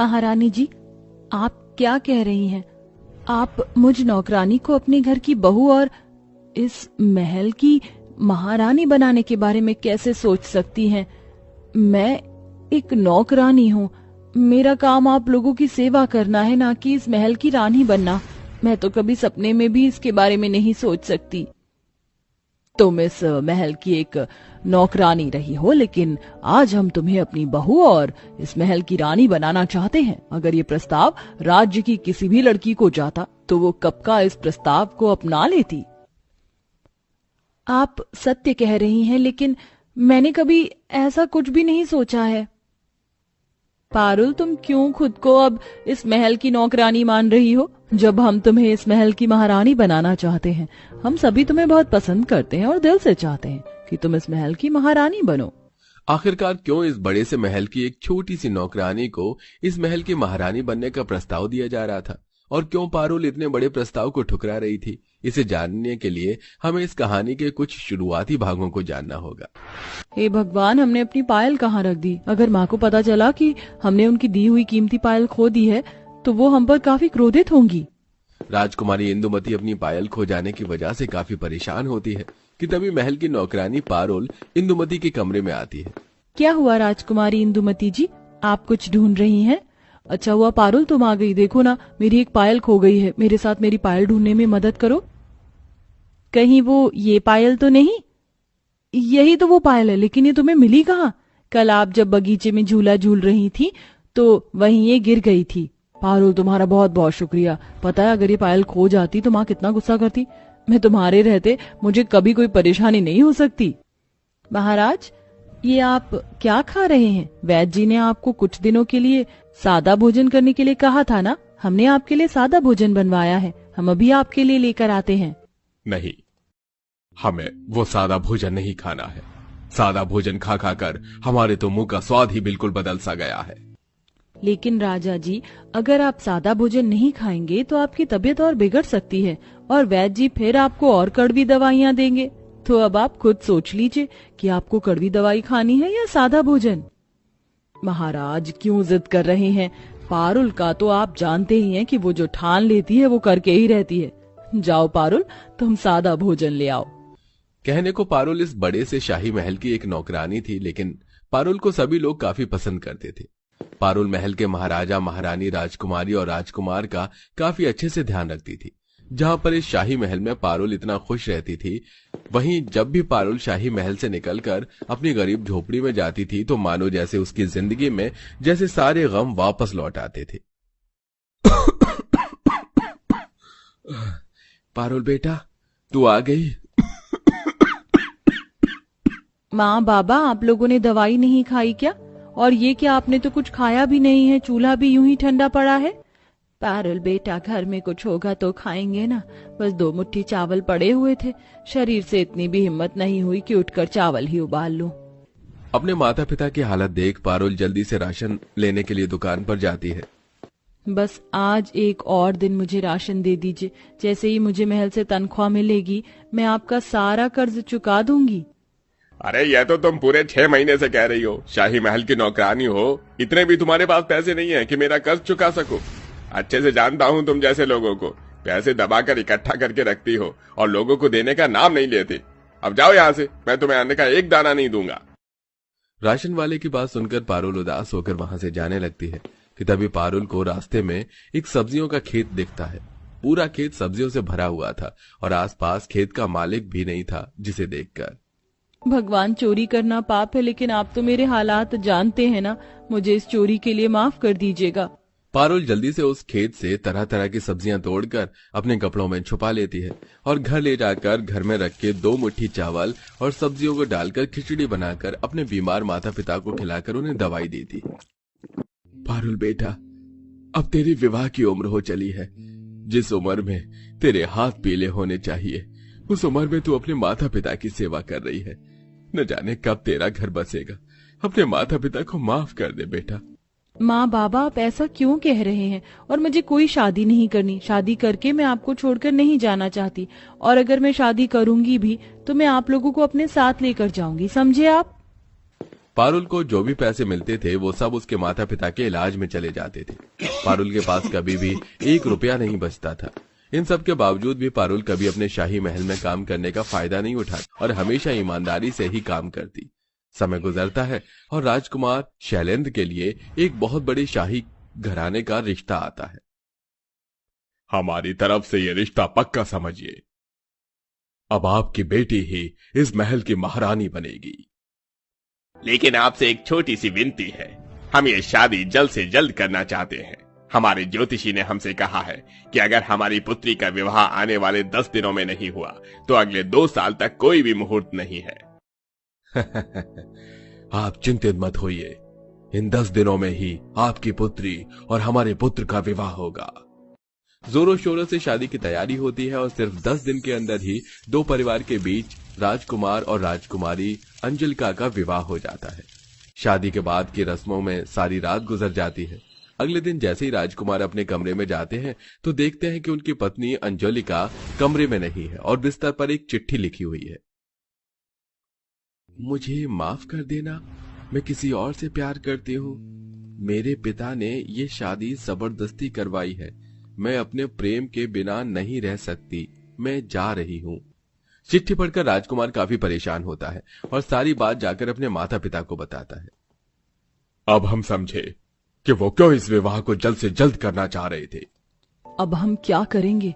महारानी जी, आप क्या कह रही हैं? आप मुझ नौकरानी को अपने घर की बहू और इस महल की महारानी बनाने के बारे में कैसे सोच सकती हैं? मैं एक नौकरानी हूँ। मेरा काम आप लोगों की सेवा करना है, ना कि इस महल की रानी बनना। मैं तो कभी सपने में भी इसके बारे में नहीं सोच सकती। तुम इस महल की एक नौकरानी रही हो, लेकिन आज हम तुम्हें अपनी बहू और इस महल की रानी बनाना चाहते हैं। अगर ये प्रस्ताव राज्य की किसी भी लड़की को जाता तो वो कब का इस प्रस्ताव को अपना लेती। आप सत्य कह रही हैं, लेकिन मैंने कभी ऐसा कुछ भी नहीं सोचा है। पारुल, तुम क्यों खुद को अब इस महल की नौकरानी मान रही हो, जब हम तुम्हें इस महल की महारानी बनाना चाहते हैं? हम सभी तुम्हें बहुत पसंद करते हैं और दिल से चाहते हैं कि तुम इस महल की महारानी बनो। आखिरकार क्यों इस बड़े से महल की एक छोटी सी नौकरानी को इस महल की महारानी बनने का प्रस्ताव दिया जा रहा था, और क्यों पारुल इतने बड़े प्रस्ताव को ठुकरा रही थी? इसे जानने के लिए हमें इस कहानी के कुछ शुरुआती भागों को जानना होगा। हे भगवान, हमने अपनी पायल कहाँ रख दी? अगर माँ को पता चला कि हमने उनकी दी हुई कीमती पायल खो दी है तो वो हम पर काफी क्रोधित होंगी। राजकुमारी इंदुमती अपनी पायल खो जाने की वजह से काफी परेशान होती है कि तभी महल की नौकरानी पारुल इंदुमती के कमरे में आती है। क्या हुआ राजकुमारी इंदुमती जी, आप कुछ ढूंढ रही हैं? अच्छा हुआ पारुल तुम आ गई। देखो ना, मेरी एक पायल खो गई है। मेरे साथ मेरी पायल ढूंढने में मदद करो। कहीं वो ये पायल तो नहीं? यही तो वो पायल है, लेकिन ये तुम्हें मिली कहाँ? कल आप जब बगीचे में झूला झूल रही थी तो वहीं ये गिर गई थी। पारुल, तुम्हारा बहुत बहुत शुक्रिया। पता है, अगर ये पायल खो जाती तो माँ कितना गुस्सा करती। मैं तुम्हारे रहते मुझे कभी कोई परेशानी नहीं हो सकती। महाराज, ये आप क्या खा रहे हैं? वैद्य जी ने आपको कुछ दिनों के लिए सादा भोजन करने के लिए कहा था ना? हमने आपके लिए सादा भोजन बनवाया है। हम अभी आपके लिए लेकर आते हैं। नहीं, हमें वो सादा भोजन नहीं खाना है। सादा भोजन खा खा कर हमारे तो मुंह का स्वाद ही बिल्कुल बदल सा गया है। लेकिन राजा जी, अगर आप सादा भोजन नहीं खाएंगे तो आपकी तबीयत और बिगड़ सकती है, और वैद्य जी फिर आपको और कड़वी दवाइयाँ देंगे। तो अब आप खुद सोच लीजिए कि आपको कड़वी दवाई खानी है या सादा भोजन। महाराज, क्यों जिद कर रहे हैं? पारुल का तो आप जानते ही हैं कि वो जो ठान लेती है वो करके ही रहती है। जाओ पारुल, तुम सादा भोजन ले आओ। कहने को पारुल इस बड़े से शाही महल की एक नौकरानी थी, लेकिन पारुल को सभी लोग काफी पसंद करते थे। पारुल महल के महाराजा, महारानी, राजकुमारी और राजकुमार का काफी अच्छे से ध्यान रखती थी। जहां पर इस शाही महल में पारुल इतना खुश रहती थी, वहीं जब भी पारुल शाही महल से निकलकर अपनी गरीब झोपड़ी में जाती थी तो मानो जैसे उसकी जिंदगी में जैसे सारे गम वापस लौट आते थे। पारुल बेटा, तू आ गई? माँ, बाबा, आप लोगों ने दवाई नहीं खाई क्या? और ये क्या, आपने तो कुछ खाया भी नहीं है। चूल्हा भी यूं ही ठंडा पड़ा है। पारुल बेटा, घर में कुछ होगा तो खाएंगे ना। बस 2 मुट्ठी चावल पड़े हुए थे। शरीर से इतनी भी हिम्मत नहीं हुई कि उठकर चावल ही उबाल लूं। अपने माता पिता की हालत देख पारुल जल्दी से राशन लेने के लिए दुकान पर जाती है। बस आज एक और दिन मुझे राशन दे दीजिए। जैसे ही मुझे महल से तनख्वाह मिलेगी, मैं आपका सारा कर्ज चुका दूंगी। अरे यह तो तुम पूरे 6 महीने से कह रही हो। शाही महल की नौकरानी हो, इतने भी तुम्हारे पास पैसे नहीं है कि मेरा कर्ज चुका सको। अच्छे से जानता हूँ तुम जैसे लोगों को। पैसे दबाकर इकट्ठा करके रखती हो और लोगों को देने का नाम नहीं लेती। अब जाओ यहाँ से, मैं तुम्हें अन्न का एक दाना नहीं दूंगा। राशन वाले की बात सुनकर पारुल उदास होकर वहां से जाने लगती है कि तभी पारुल को रास्ते में एक सब्जियों का खेत दिखता है। पूरा खेत सब्जियों से भरा हुआ था और आसपास खेत का मालिक भी नहीं था, जिसे देखकर भगवान, चोरी करना पाप है, लेकिन आप तो मेरे हालात जानते हैं ना। मुझे इस चोरी के लिए माफ कर दीजिएगा। पारुल जल्दी से उस खेत से तरह तरह की सब्जियां तोड़कर अपने कपड़ों में छुपा लेती है और घर ले जाकर घर में रख के 2 मुट्ठी चावल और सब्जियों को डालकर खिचड़ी बनाकर अपने बीमार माता पिता को खिलाकर उन्हें दवाई देती। पारुल बेटा, अब तेरी विवाह की उम्र हो चली है। जिस उम्र में तेरे हाथ पीले होने चाहिए, उस उम्र में तू अपने माता पिता की सेवा कर रही है। न जाने कब तेरा घर बसेगा। अपने माता पिता को माफ कर दे बेटा। माँ, बाबा, आप ऐसा क्यों कह रहे हैं? और मुझे कोई शादी नहीं करनी। शादी करके मैं आपको छोड़कर नहीं जाना चाहती, और अगर मैं शादी करूंगी भी तो मैं आप लोगों को अपने साथ लेकर जाऊंगी, समझे आप? पारुल को जो भी पैसे मिलते थे वो सब उसके माता पिता के इलाज में चले जाते थे। पारुल के पास कभी भी 1 रुपया नहीं बचता था। इन सब के बावजूद भी पारुल कभी अपने शाही महल में काम करने का फायदा नहीं उठाती और हमेशा ईमानदारी से ही काम करती। समय गुजरता है और राजकुमार शैलेंद्र के लिए एक बहुत बड़ी शाही घराने का रिश्ता आता है। हमारी तरफ से ये रिश्ता पक्का समझिए। अब आपकी बेटी ही इस महल की महारानी बनेगी। लेकिन आपसे एक छोटी सी विनती है, हम ये शादी जल्द से जल्द करना चाहते हैं। हमारे ज्योतिषी ने हमसे कहा है कि अगर हमारी पुत्री का विवाह आने वाले 10 दिनों में नहीं हुआ तो अगले 2 साल तक कोई भी मुहूर्त नहीं है। आप चिंतित मत होइए, इन 10 दिनों में ही आपकी पुत्री और हमारे पुत्र का विवाह होगा। जोरों शोरों से शादी की तैयारी होती है और सिर्फ 10 दिन के अंदर ही 2 परिवार के बीच राजकुमार और राजकुमारी अंजलिका का विवाह हो जाता है। शादी के बाद की रस्मों में सारी रात गुजर जाती है। अगले दिन जैसे ही राजकुमार अपने कमरे में जाते हैं तो देखते हैं कि उनकी पत्नी अंजलिका कमरे में नहीं है और बिस्तर पर एक चिट्ठी लिखी हुई है। मुझे माफ कर देना, मैं किसी और से प्यार करती हूँ। मेरे पिता ने ये शादी जबरदस्ती करवाई है। मैं अपने प्रेम के बिना नहीं रह सकती। मैं जा रही हूँ। चिट्ठी पढ़कर राजकुमार काफी परेशान होता है और सारी बात जाकर अपने माता पिता को बताता है। अब हम समझे कि वो क्यों इस विवाह को जल्द से जल्द करना चाह रहे थे। अब हम क्या करेंगे?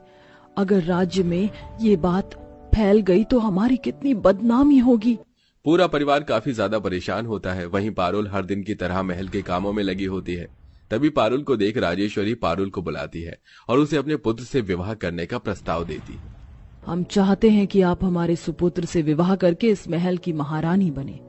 अगर राज्य में ये बात फैल गई तो हमारी कितनी बदनामी होगी। पूरा परिवार काफी ज्यादा परेशान होता है। वहीं पारुल हर दिन की तरह महल के कामों में लगी होती है। तभी पारुल को देख राजेश्वरी पारुल को बुलाती है और उसे अपने पुत्र से विवाह करने का प्रस्ताव देती है। हम चाहते हैं कि आप हमारे सुपुत्र से विवाह करके इस महल की महारानी बने।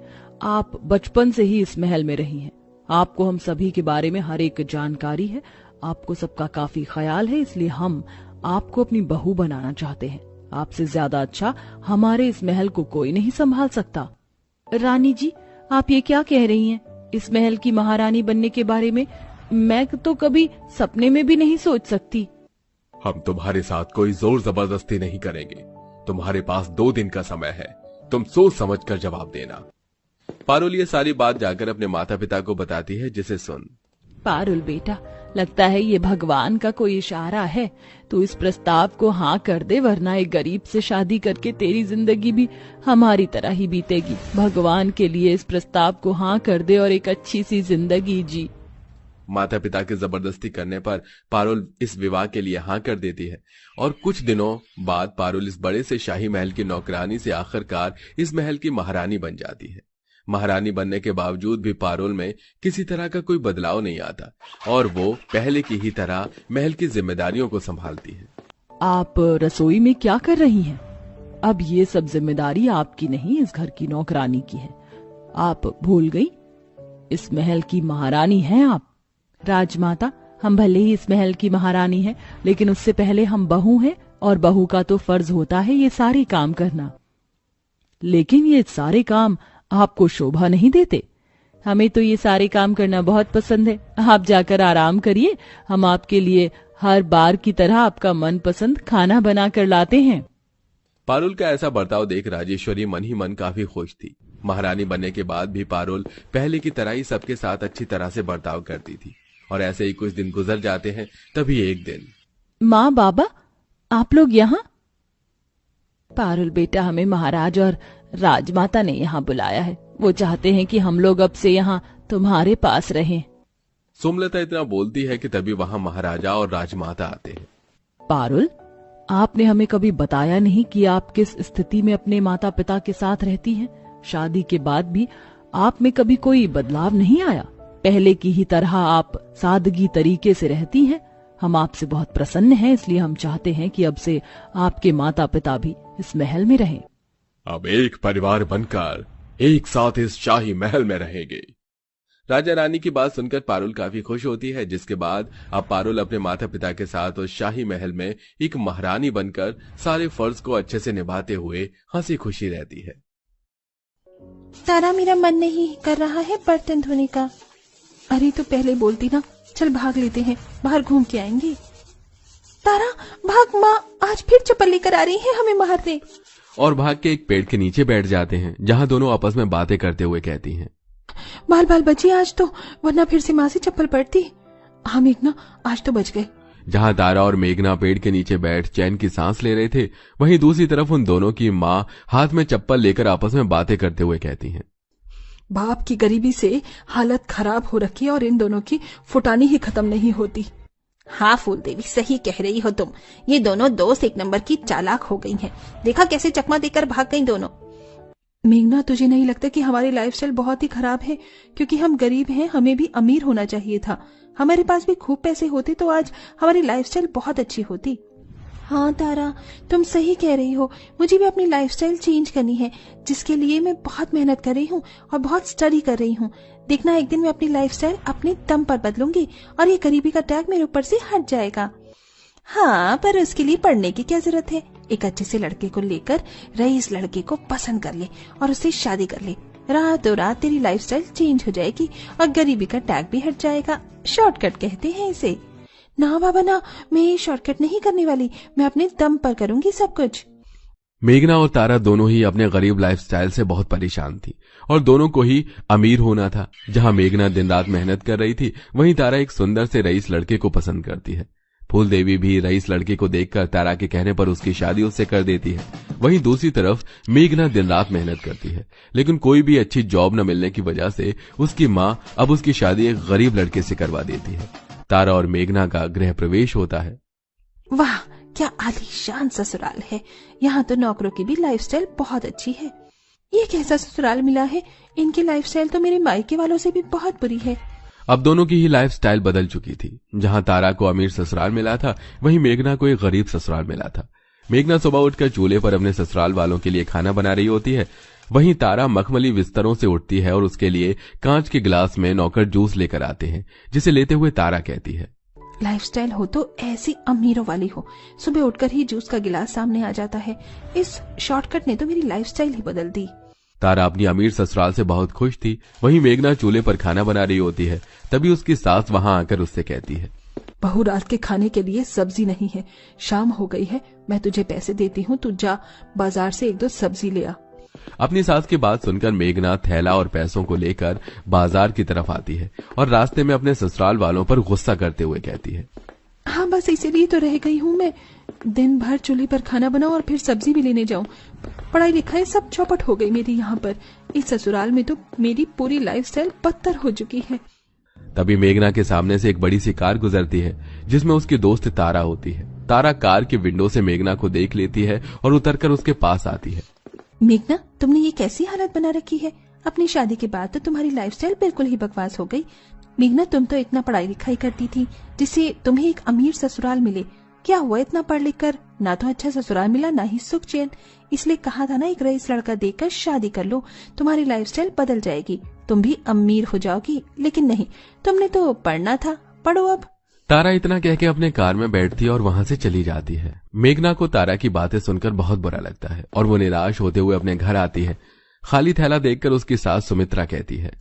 आप बचपन से ही इस महल में रही हैं। आपको हम सभी के बारे में हर एक जानकारी है। आपको सबका काफी ख्याल है, इसलिए हम आपको अपनी बहू बनाना चाहते हैं। आपसे ज्यादा अच्छा हमारे इस महल को कोई नहीं संभाल सकता। रानी जी, आप ये क्या कह रही हैं? इस महल की महारानी बनने के बारे में मैं तो कभी सपने में भी नहीं सोच सकती। हम तुम्हारे साथ कोई जोर जबरदस्ती नहीं करेंगे। तुम्हारे पास 2 दिन का समय है। तुम सोच समझ कर जवाब देना। पारुल ये सारी बात जाकर अपने माता पिता को बताती है, जिसे सुन पारुल बेटा, लगता है ये भगवान का कोई इशारा है। तू इस प्रस्ताव को हाँ कर दे, वरना एक गरीब से शादी करके तेरी जिंदगी भी हमारी तरह ही बीतेगी। भगवान के लिए इस प्रस्ताव को हाँ कर दे और एक अच्छी सी जिंदगी जी। माता पिता के जबरदस्ती करने पर पारुल इस विवाह के लिए हाँ कर देती है और कुछ दिनों बाद पारुल इस बड़े से शाही महल की नौकरानी से आखिरकार इस महल की महारानी बन जाती है। महारानी बनने के बावजूद भी पारुल में किसी तरह का कोई बदलाव नहीं आता और वो पहले की ही तरह महल की जिम्मेदारियों को संभालती है। आप रसोई में क्या कर रही हैं? अब ये सब जिम्मेदारी आपकी नहीं, इस घर की नौकरानी की है। आप भूल गई? इस महल की महारानी हैं आप। राजमाता, हम भले ही इस महल की महारानी हैं, लेकिन उससे पहले हम बहू हैं और बहू का तो फर्ज होता है ये सारे काम करना। लेकिन ये सारे काम आपको शोभा नहीं देते। हमें तो ये सारे काम करना बहुत पसंद है। आप जाकर आराम करिए, हम आपके लिए हर बार की तरह आपका मनपसंद खाना बना कर लाते हैं। पारुल का ऐसा बर्ताव देख राजेश्वरी मन ही मन काफी खुश थी। महारानी बनने के बाद भी पारुल पहले की तरह ही सबके साथ अच्छी तरह से बर्ताव करती थी और ऐसे ही कुछ दिन गुजर जाते हैं। तभी एक दिन, माँ, बाबा, आप लोग यहाँ? पारुल बेटा, हमें महाराज और राजमाता ने यहाँ बुलाया है। वो चाहते हैं कि हम लोग अब से यहाँ तुम्हारे पास रहें। सुमलता इतना बोलती है कि तभी वहाँ महाराजा और राजमाता आते हैं। पारुल, आपने हमें कभी बताया नहीं कि आप किस स्थिति में अपने माता पिता के साथ रहती हैं। शादी के बाद भी आप में कभी कोई बदलाव नहीं आया। पहले की ही तरह आप सादगी तरीके से रहती हैं। हम आपसे बहुत प्रसन्न हैं, इसलिए हम चाहते हैं कि अब से आपके माता पिता भी इस महल में रहें। अब एक परिवार बनकर एक साथ इस शाही महल में रहेंगे। राजा रानी की बात सुनकर पारुल काफी खुश होती है, जिसके बाद अब पारुल अपने माता पिता के साथ उस शाही महल में एक महारानी बनकर सारे फर्ज को अच्छे से निभाते हुए हंसी खुशी रहती है। तारा, मेरा मन नहीं कर रहा है बर्तन धोने का। अरे तो पहले बोलती ना, चल भाग लेते हैं, बाहर घूम के आएंगे। तारा भाग, माँ आज फिर चप्पल लेकर आ रही है हमें मारने। और भाग के एक पेड़ के नीचे बैठ जाते हैं, जहाँ दोनों आपस में बातें करते हुए कहती हैं, बाल बाल बची आज तो, वरना फिर से माँ से चप्पल पड़ती। हाँ मेघना, आज तो बच गए। जहां तारा और मेघना पेड़ के नीचे बैठ चैन की सांस ले रहे थे, वहीं दूसरी तरफ उन दोनों की माँ हाथ में चप्पल लेकर आपस में बातें करते हुए कहती हैं, बाप की गरीबी से हालत खराब हो रखी है और इन दोनों की फुटानी ही खत्म नहीं होती। हाँ फूल देवी, सही कह रही हो तुम। ये दोनों दोस्त एक नंबर की चालाक हो गई हैं। देखा कैसे चकमा देकर भाग गई दोनों। मेघना, तुझे नहीं लगता कि हमारी लाइफस्टाइल बहुत ही खराब है? क्योंकि हम गरीब हैं, हमें भी अमीर होना चाहिए था। हमारे पास भी खूब पैसे होते तो आज हमारी लाइफस्टाइल बहुत अच्छी होती। हाँ तारा, तुम सही कह रही हो। मुझे भी अपनी लाइफस्टाइल चेंज करनी है, जिसके लिए मैं बहुत मेहनत कर रही हूँ और बहुत स्टडी कर रही हूँ। देखना, एक दिन मैं अपनी लाइफस्टाइल अपने दम पर बदलूंगी और ये गरीबी का टैग मेरे ऊपर से हट जाएगा। हाँ, पर उसके लिए पढ़ने की क्या जरूरत है? एक अच्छे से लड़के को लेकर रईस लड़के को पसंद कर ले और उससे शादी कर ले। रातों रात तेरी लाइफस्टाइल चेंज हो जाएगी और गरीबी का टैग भी हट जाएगा। शॉर्टकट कहते हैं इसे। ना बाबा ना, मैं ये शॉर्टकट नहीं करने वाली। मैं अपने दम पर करूंगी सब कुछ। मेघना और तारा दोनों ही अपने गरीब लाइफस्टाइल से बहुत परेशान थी और दोनों को ही अमीर होना था। जहां मेघना दिन रात मेहनत कर रही थी, वहीं तारा एक सुंदर से रईस लड़के को पसंद करती है। फूल देवी भी रईस लड़के को देखकर तारा के कहने पर उसकी शादी उससे कर देती है। वहीं दूसरी तरफ मेघना दिन रात मेहनत करती है, लेकिन कोई भी अच्छी जॉब न मिलने की वजह से उसकी माँ अब उसकी शादी एक गरीब लड़के से करवा देती है। तारा और मेघना का गृह प्रवेश होता है। वाह, क्या आलीशान ससुराल है। यहाँ तो नौकरों की भी लाइफस्टाइल बहुत अच्छी है। ये कैसा ससुराल मिला है? इनकी लाइफस्टाइल तो मेरे मायके वालों से भी बहुत बुरी है। अब दोनों की ही लाइफस्टाइल बदल चुकी थी। जहां तारा को अमीर ससुराल मिला था, वहीं मेघना को एक गरीब ससुराल मिला था। मेघना सुबह उठकर चूल्हे पर अपने ससुराल वालों के लिए खाना बना रही होती है, वहीं तारा मखमली बिस्तरों से उठती है और उसके लिए कांच के गिलास में नौकर जूस लेकर आते हैं, जिसे लेते हुए तारा कहती है, लाइफस्टाइल हो तो ऐसी अमीरों वाली हो। सुबह उठकर ही जूस का गिलास सामने आ जाता है। इस शॉर्टकट ने तो मेरी लाइफस्टाइल ही बदल दी। तारा अपनी अमीर ससुराल से बहुत खुश थी। वहीं मेघना चूल्हे पर खाना बना रही होती है, तभी उसकी सास वहां आकर उससे कहती है, बहू, रात के खाने के लिए सब्जी नहीं है, शाम हो गई है। मैं तुझे पैसे देती हूँ, तू जा बाजार से 1-2 सब्जी ले आ। अपनी सास की बात सुनकर मेघना थैला और पैसों को लेकर बाजार की तरफ आती है और रास्ते में अपने ससुराल वालों पर गुस्सा करते हुए कहती है, हाँ बस इसीलिए तो रह गई हूँ मैं। दिन भर चूल्हे पर खाना बनाऊं और फिर सब्जी भी लेने जाऊं। पढ़ाई लिखाई सब चौपट हो गई मेरी यहाँ पर। इस ससुराल में तो मेरी पूरी लाइफस्टाइल बदतर हो चुकी है। तभी मेघना के सामने से एक बड़ी सी कार गुजरती है, जिसमें उसकी दोस्त तारा होती है। तारा कार के विंडो से मेघना को देख लेती है और उतरकर उसके पास आती है। मेघना, तुमने ये कैसी हालत बना रखी है? अपनी शादी के बाद तो तुम्हारी लाइफस्टाइल बिल्कुल ही बकवास हो गई। मेघना, तुम तो इतना पढ़ाई लिखाई करती थी जिससे तुम्हें एक अमीर ससुराल मिले। क्या हुआ इतना पढ़ लिख कर? ना तो अच्छा ससुराल मिला, ना ही सुख चैन। इसलिए कहा था ना, एक रईस लड़का देखकर शादी कर लो, तुम्हारी लाइफस्टाइल बदल जाएगी, तुम भी अमीर हो जाओगी। लेकिन नहीं, तुमने तो पढ़ना था, पढ़ो अब। तारा इतना कह के अपने कार में बैठती और वहां से चली जाती है। मेघना को तारा की बातें सुनकर बहुत बुरा लगता है और वो निराश होते हुए अपने घर आती है। खाली थैला देखकर उसकी सास सुमित्रा कहती है,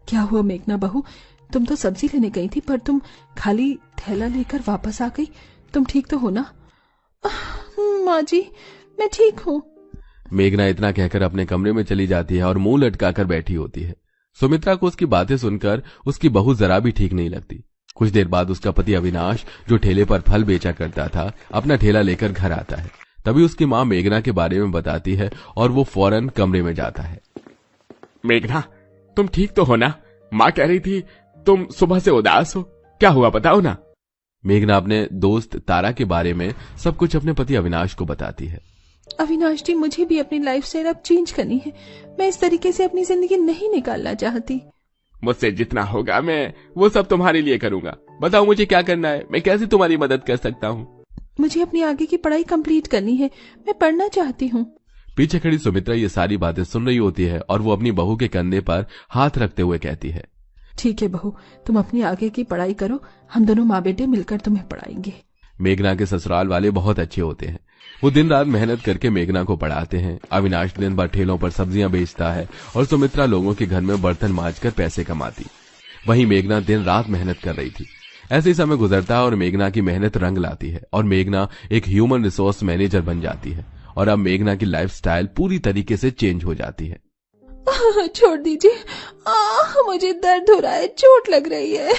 क्या हुआ मेघना बहू, तुम तो सब्जी लेने गई थी पर तुम खाली थैला लेकर वापस आ गई। तुम ठीक तो हो ना? माँ जी, मैं ठीक हूँ। मेघना इतना कहकर अपने कमरे में चली जाती है और मुंह लटकाकर बैठी होती है। सुमित्रा को उसकी बातें सुनकर उसकी बहू जरा भी ठीक नहीं लगती। कुछ देर बाद उसका पति अविनाश, जो ठेले पर फल बेचा करता था, अपना ठेला लेकर घर आता है। तभी उसकी माँ मेघना के बारे में बताती है और वो फौरन कमरे में जाता है। मेघना, तुम ठीक तो हो ना? माँ कह रही थी तुम सुबह से उदास हो, क्या हुआ बताओ ना। मेघना अपने दोस्त तारा के बारे में सब कुछ अपने पति अविनाश को बताती है। अविनाश जी, मुझे भी अपनी लाइफस्टाइल अब चेंज करनी है। मैं इस तरीके से अपनी जिंदगी नहीं निकालना चाहती। मुझसे जितना होगा मैं वो सब तुम्हारे लिए करूंगा। बताओ मुझे क्या करना है, मैं कैसे तुम्हारी मदद कर सकता हूँ? मुझे अपनी आगे की पढ़ाई कंप्लीट करनी है, मैं पढ़ना चाहती हूँ। पीछे खड़ी सुमित्रा ये सारी बातें सुन रही होती है और वो अपनी बहू के कंधे पर हाथ रखते हुए कहती है, ठीक है बहू, तुम अपनी आगे की पढ़ाई करो, हम दोनों माँ बेटे मिलकर तुम्हें पढ़ाएंगे। मेघना के ससुराल वाले बहुत अच्छे होते हैं। वो दिन रात मेहनत करके मेघना को पढ़ाते हैं। अविनाश दिन भर ठेलों पर सब्जियां बेचता है और सुमित्रा लोगों के घर में बर्तन मांजकर पैसे कमाती। वहीं मेघना दिन रात मेहनत कर रही थी। ऐसे ही समय गुजरता है और मेघना की मेहनत रंग लाती है और मेघना एक ह्यूमन रिसोर्स मैनेजर बन जाती है और अब मेघना की लाइफस्टाइल पूरी तरीके से चेंज हो जाती है। छोड़ दीजिए, मुझे दर्द हो रहा है, चोट लग रही है।